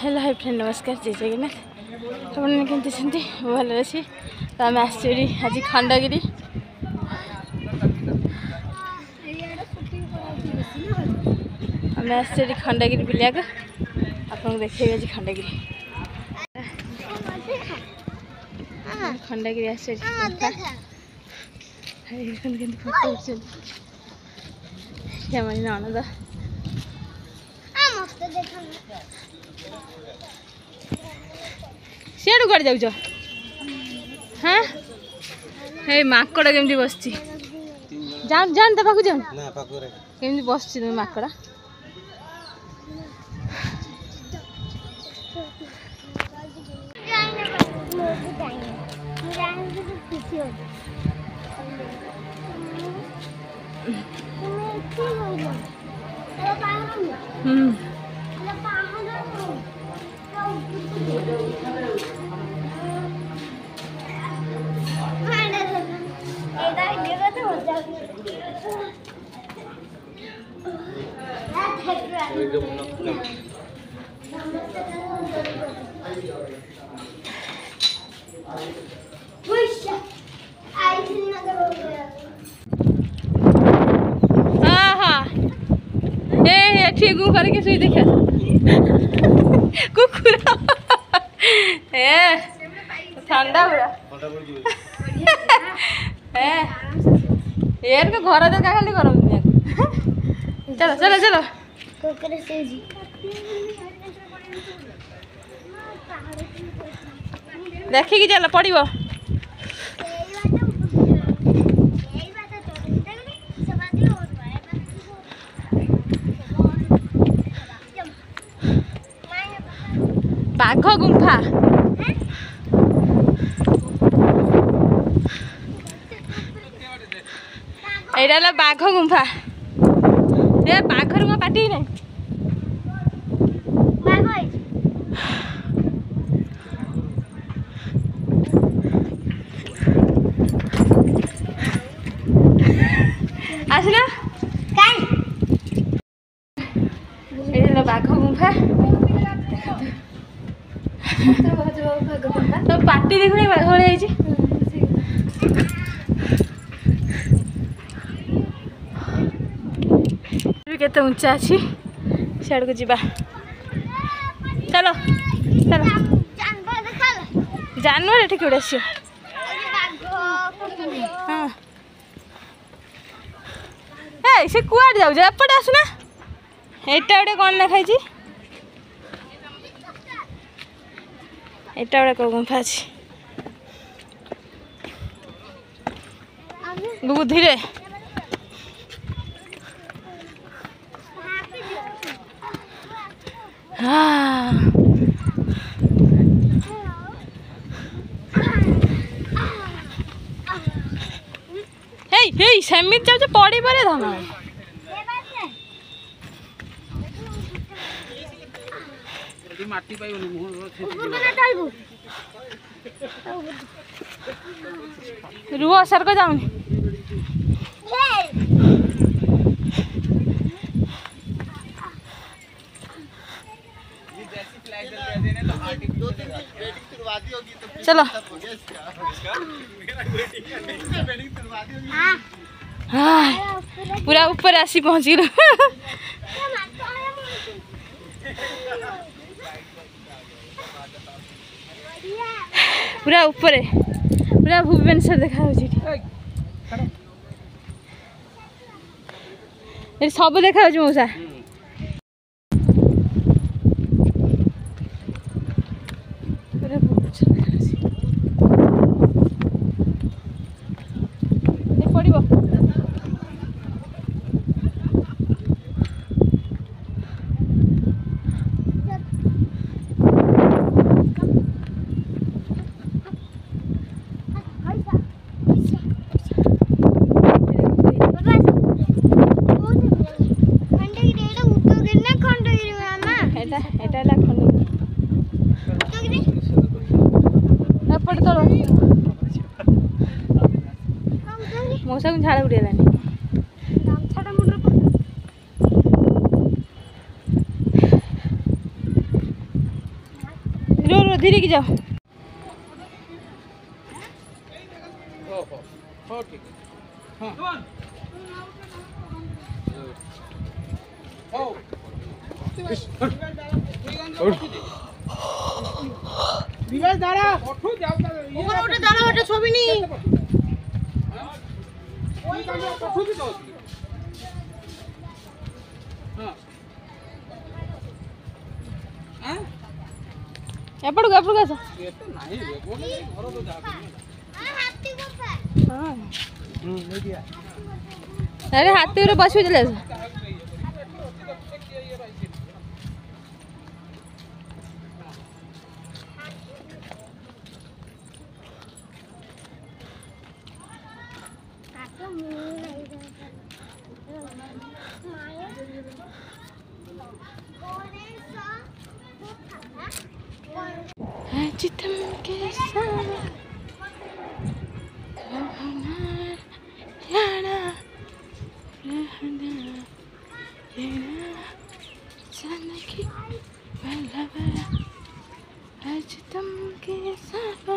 Hello hi friend नमस्कार जय जगन्नाथ आपने केमती भल अच्छी तो आम आज खंडगिरी आम आज खंडगिरी बुलिया आपको देखे आज खंडगिरी खंडगिरी आस फोटो ननद सीआड़ कड़े जाऊच हाँ हे माकड़ केमती बस जान जान तो पाक जान केमती बस तुम माकड़ ठीक करके सुई देखा कुकुर ठंडा पूरा यार को घर दे खाली गरम चलो चलो चलो देखिकी चल पड़ो बाघ गुंफा यहाँ बाघ गुंफा ये बाघर मैं पाटी नहीं आसना ये बाघ गुंफा तो पार्टी देखने बाघ भाई केते ऊंचा अच्छी सियाड़ को जीवा चलो चलो जानवर एठी केड़े आसी हाँ ए से कुआड जाऊ जे एपटे आसुना एटा गोटे कौन लिखाई एटा गोटे को गुंफा अच्छी बुद्धि रे हाँ हे सेमित जाऊ पड़ी पड़े धन रुह सर को जाऊनी चलो हाँ पूरा ऊपर आसी पहुंच गए पूरा ऊपर पूरा भुवनेश्वर देखा सब देखा मौसा मौसा को झाड़ उड़ेला धीरे की जाओ। ठीक है। दाड़ा छवि नहीं ఎప్పటికి ఎప్పుడు కదా अरे हाथी रे बस चले चितम के साथ रहना की चितम के साथ